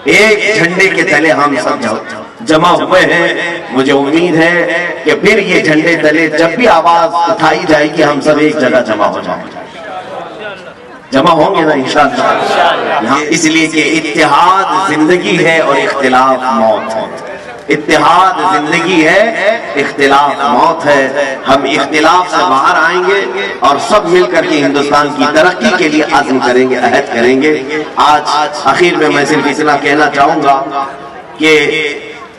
ایک جھنڈے کے تلے ہم سب جمع ہوئے ہیں. مجھے امید ہے کہ پھر یہ جھنڈے تلے جب بھی آواز اٹھائی جائے گی ہم سب ایک جگہ جمع ہو جائیں گے. جمع ہوں گے نا انشاءاللہ. اس لیے کہ اتحاد زندگی ہے اور اختلاف موت ہے. اتحاد زندگی ہے، اختلاف موت ہے. ہم اختلاف سے باہر آئیں گے اور سب مل کر کے ہندوستان کی ترقی کے لیے عزم کریں گے، عہد کریں گے. آج آخر میں میں صرف اتنا کہنا چاہوں گا کہ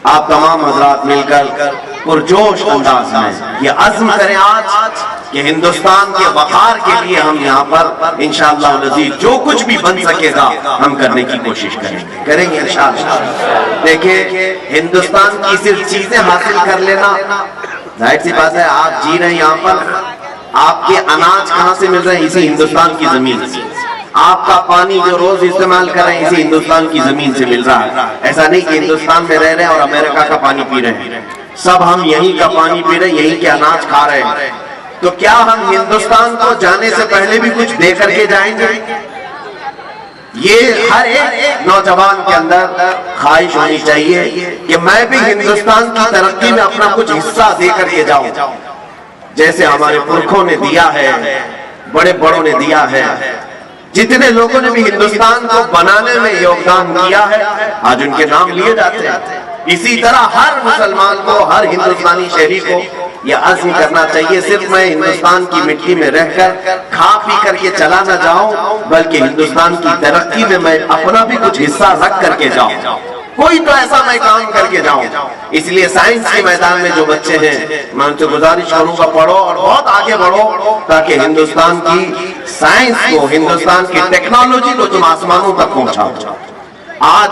آپ تمام حضرات مل کر پرجوش انداز میں یہ عزم کریں آج کہ ہندوستان کے وقار کے لیے ہم یہاں پر انشاءاللہ العزیز جو کچھ بھی بن سکے گا ہم کرنے کی کوشش کریں گے انشاءاللہ. دیکھیں ہندوستان کی صرف چیزیں حاصل کر لینا ظاہر سی بات ہے. آپ جی رہے ہیں یہاں پر، آپ کے اناج کہاں سے مل رہے ہیں؟ اسی ہندوستان کی زمین سے. آپ کا پانی جو روز استعمال کر رہے ہیں اسی ہندوستان کی زمین سے مل رہا ہے. ایسا نہیں کہ ہندوستان میں رہ رہے ہیں اور امریکہ کا پانی پی رہے ہیں. سب ہم یہیں کا پانی پی رہے ہیں، یہیں کے اناج کھا رہے ہیں. تو کیا ہم ہندوستان کو جانے سے پہلے بھی کچھ دے کر کے جائیں گے؟ یہ ہر ایک نوجوان کے اندر خواہش ہونی چاہیے کہ میں بھی ہندوستان کی ترقی میں اپنا کچھ حصہ دے کر کے جاؤں، جیسے ہمارے پرکھوں نے دیا ہے، بڑے بڑوں نے دیا ہے. جتنے لوگوں نے بھی ہندوستان کو بنانے میں یوگدان کیا ہے آج ان کے نام لیے جاتے ہیں. اسی طرح ہر مسلمان کو، ہر ہندوستانی شہری کو یہ عزم کرنا چاہیے صرف میں ہندوستان کی مٹی میں رہ کر کھا پی کر کے چلا نہ جاؤں، بلکہ ہندوستان کی ترقی میں میں اپنا بھی کچھ حصہ رکھ کر کے جاؤں. کوئی تو ایسا میں کام کر کے جاؤں. اس لیے سائنس کے میدان میں جو بچے ہیں میں ان سے گزارش کروں گا پڑھو اور بہت آگے بڑھو تاکہ ہندوستان کی سائنس کو، ہندوستان کی ٹیکنالوجی کو تم آسمانوں تک پہنچاؤ. آج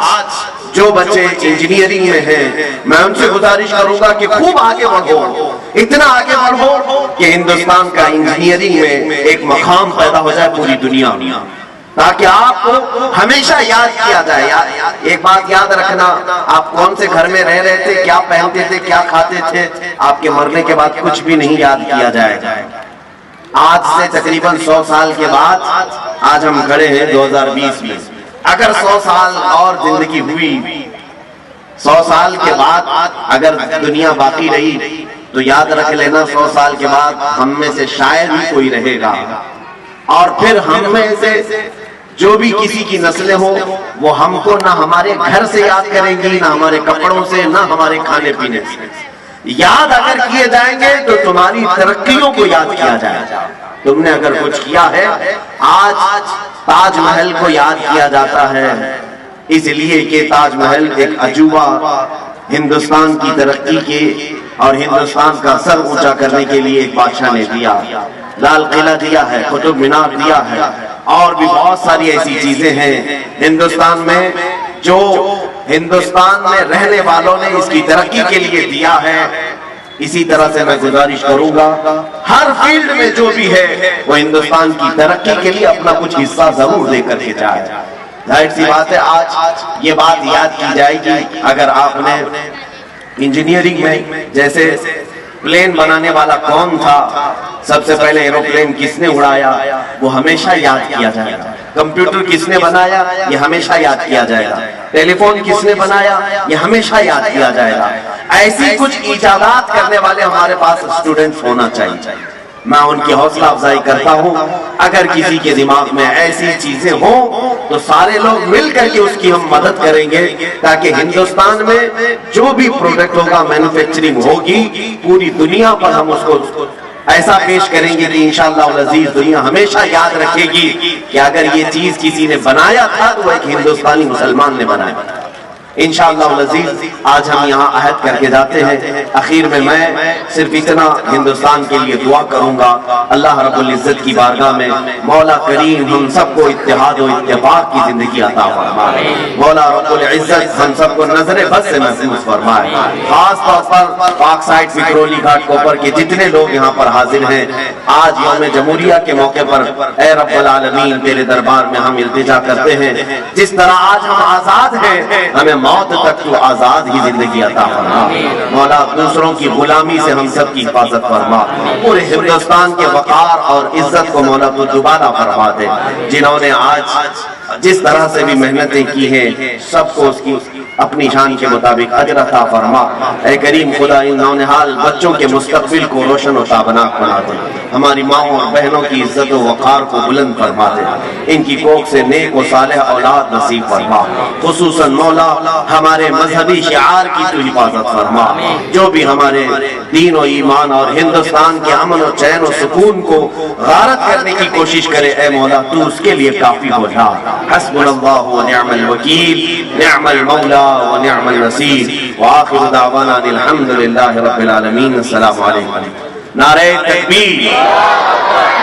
جو بچے انجینئرنگ میں ہیں میں ان سے گزارش کروں گا کہ خوب آگے بڑھو، اتنا آگے بڑھو کہ ہندوستان کا انجینئرنگ میں ایک مقام پیدا ہو جائے پوری دنیا میں، تاکہ آپ کو ہمیشہ یاد کیا جائے. ایک بات یاد رکھنا، آپ کون سے گھر میں رہ رہے تھے، کیا پہنتے تھے، کیا کھاتے تھے، آپ کے مرنے کے بعد کچھ بھی نہیں یاد کیا جائے گا. آج سے تقریباً 100 سال کے بعد آج ہم کھڑے ہیں 2020 میں. اگر 100 سال اور زندگی ہوئی، 100 سال کے بعد اگر دنیا باقی رہی تو یاد رکھ لینا 100 سال کے بعد ہم میں سے شاید ہی کوئی رہے گا. اور پھر ہم میں سے جو بھی کسی کی نسلیں ہوں وہ ہم کو نہ ہمارے گھر سے یاد کریں گی، نہ ہمارے کپڑوں سے، نہ ہمارے کھانے پینے سے. یاد اگر کیے جائیں گے تو تمہاری ترقیوں کو یاد کیا جائے گا. تم نے اگر کچھ کیا ہے، آج تاج محل کو یاد کیا جاتا ہے اس لیے کہ تاج محل ایک عجوبہ ہندوستان کی ترقی کے اور ہندوستان کا سر اونچا کرنے کے لیے ایک بادشاہ نے دیا. لال قلعہ دیا ہے، قطب مینار دیا ہے، اور بھی بہت ساری ایسی چیزیں ہیں ہندوستان میں جو ہندوستان میں رہنے والوں نے اس کی ترقی کے لیے دیا ہے. اسی طرح سے میں گزارش کروں گا ہر فیلڈ میں جو بھی ہے وہ ہندوستان کی ترقی کے لیے اپنا کچھ حصہ ضرور دے کر کے جائے. ظاہر سی بات ہے آج یہ بات یاد کی جائے گی. اگر آپ نے انجینئرنگ میں جیسے پلین بنانے والا کون تھا، سب سے پہلے ایروپلین کس نے اڑایا، وہ ہمیشہ یاد کیا جائے گا. کمپیوٹر کس نے بنایا، یہ ہمیشہ یاد کیا جائے گا. ٹیلی فون کس نے بنایا، یہ ہمیشہ یاد کیا جائے گا. ایسی کچھ ایجادات کرنے والے ہمارے پاس اسٹوڈنٹس ہونا چاہیے. میں ان کی حوصلہ افزائی کرتا ہوں. اگر کسی کے دماغ میں ایسی چیزیں ہوں تو سارے لوگ مل کر کے اس کی ہم مدد کریں گے تاکہ ہندوستان میں جو بھی پروڈکٹ ہوگا، مینوفیکچرنگ ہوگی، پوری دنیا پر ہم اس کو ایسا پیش کریں گے کہ انشاءاللہ العزیز دنیا ہمیشہ یاد رکھے گی کہ اگر یہ چیز کسی نے بنایا تھا تو ایک ہندوستانی مسلمان نے بنایا. انشاءاللہ العزیز آج ہم یہاں عہد کر کے جاتے ہیں. اخیر میں صرف اتنا ہندوستان کے لیے دعا کروں گا، اللہ رب العزت کی بارگاہ میں مولا کریم ہم سب کو اتحاد و اتفاق کی زندگی عطا فرمائے. مولا رب العزت ہم سب کو نظر بد سے محفوظ فرمائے. خاص طور پر پاک سائٹ وکرولی گھاٹ کوپر کے جتنے لوگ یہاں پر حاضر ہیں، آج یوم جمہوریہ کے موقع پر اے رب العالمین تیرے دربار میں ہم التجا کرتے ہیں جس طرح آج ہم آزاد ہیں، ہمیں موت تک تو آزاد ہی زندگی عطا فرما. مولا دوسروں کی غلامی سے ہم سب کی حفاظت فرما. پورے ہندوستان کے وقار اور عزت کو مولا تو دوبارہ فرما دے. جنہوں نے آج جس طرح سے بھی محنتیں کی ہیں سب کو اس کی اپنی شان کے مطابق اجر عطا فرما۔ اے کریم خدا ان نونہال بچوں کے مستقبل کو روشن و تابناک بنا دے، ہماری ماؤں اور بہنوں کی عزت و وقار کو بلند فرما دے، ان کی کوکھ سے نیک و صالح اولاد نصیب فرما۔ خصوصاً مولا ہمارے مذہبی شعار کی تو حفاظت فرما، جو بھی ہمارے دین و ایمان اور ہندوستان کے امن و چین و سکون کو غارت کرنے کی کوشش کرے، اے مولا تو اس کے لیے کافی ہو جا۔ حسبنا اللہ و نعم الوکیل، نعم المولا و نعم النصیر، وآخر دعوانا الحمدللہ رب العالمین۔ السلام علیکم۔ نعرہ تکبیر،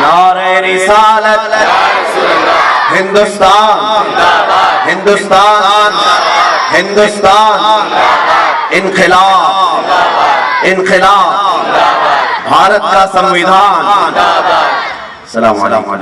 نعرہ رسالت، ہندوستان، ہندوستان، ہندوستان، انقلاب، انقلاب، بھارت کا سنویدھان۔ السلام علیکم۔